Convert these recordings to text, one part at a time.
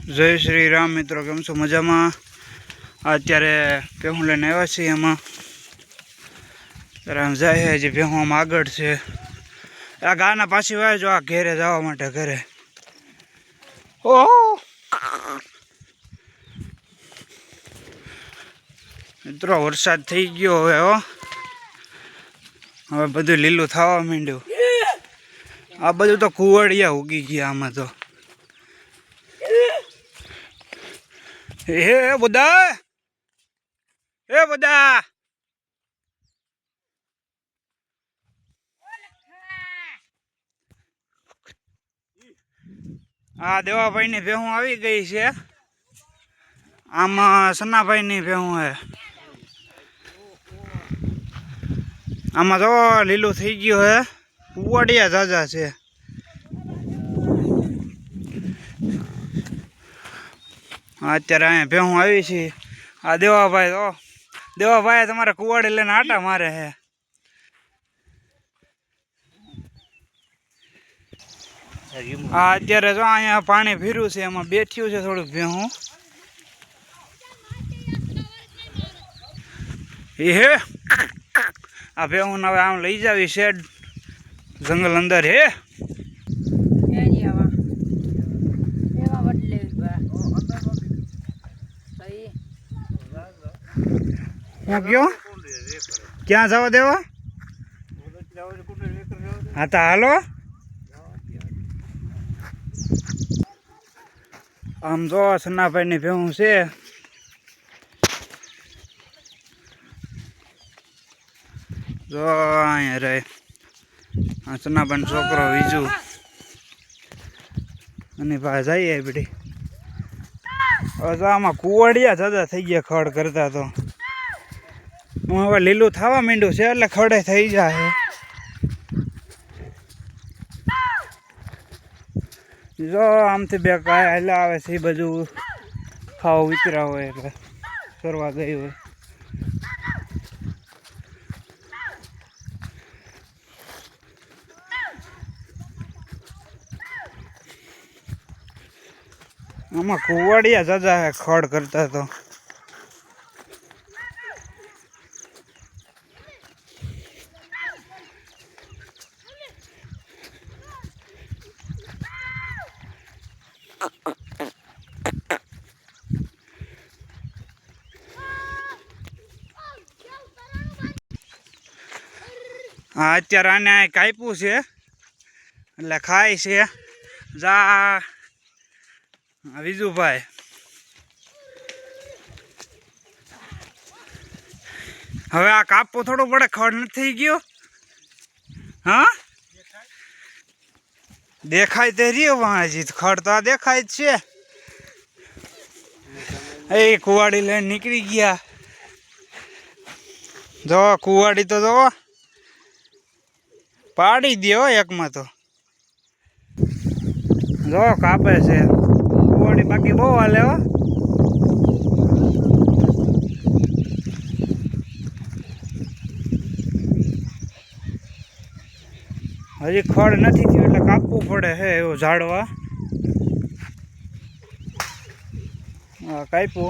जय श्री राम मित्रों, केम छो मजा में। अत्यारे भेहूँ लईने आव्या छीए। एमां आम जाए जे भेहूँ आम आगळ छे। आ गाना पाછી वाय जो आ घेरे जवा माटे घरे। ओ मित्रों वरसाद थई गयो हवे। हवे बधुं लीलुं थवा मांड्युं। आ बधुं तो कुवाड़िया उगी गया। आमां तो ए बुदा आ देवा भाई ने भेहूँ आई गई है। आम सन्ना भाई ने भेहूँ है। आम तो लीलू थी गयो है। कुवाड़िया जाजा से अत्यारे अहीं भेहूँ आई छे। आ देवा भाई तमारे कुवाड़ी लईने आटा मारे है। अत्यारे जो अहीं पाणी भीर्युं छे। एमां बेठ्युं छे थोडुंक भेहूँ। हे आ भेहूँ ने हवे आम लई जावी शेड जंगल अंदर हे। क्या जावा देवा हाँ तो हालो। आम जो सन्ना भाई ने भेहूँ से। जो अहीं रहे सन्ना भाई छोकरो बीजू अने भाई जाइए बेटी। आम कुवाड़िया ज्यादा थी गया खड़ करता। तो हवे लीलू थवा मांड्युं छे એટલે खड़े थई जाए। जो आमथी बे गाय हाल्या आवे छे। बाजू खाव वितरा होय એટલે सरवा गई होय। आमा कुवाड़िया ज्यादा है खड़ करता। तो हाँ अत्यारे आने काप्युं छे એટલે ખાય છે। જા विजूभाई हवे आ कापवू थोड़ो पड़े। खड़ न थई गयो। हाँ देखाय तो रह्यो वहां जी खड़ तो आ देखाय ज छे। ए कुवाड़ी लईने निकली गया। जो कुवाड़ी तो जो पाड़ी दियो एक में तो जो कापे से कुवाड़ी बाकी बहु हाले हो। हजी खड़ नहीं थी એટલે કાપવું પડે है एवं झाड़वा काप्યું।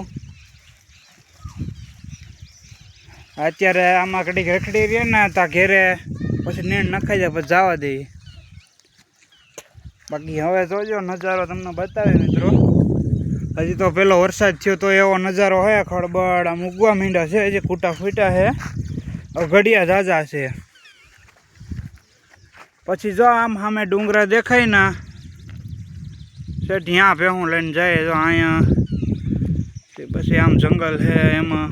अत्यारे आमा घડીक रखड़ी रहे ने ता घेरे पछी नीण नखाई जाए पछी जवा दे। बाकी हवे जोजो नजारो तमने बतावे मित्रों। हजी तो पेलो वरसाद थयो तो एवो नजारो है। खड़बड़ आम उगवा मींड्या छे। हजी कूटा फूटा है। घड़िया जाजा छे। पछी जो आम सामे डूंगरा देखाय ना सेठ यहाँ भेहूँ लईने जाए। जो अहींया पछी आम जंगल है। एमां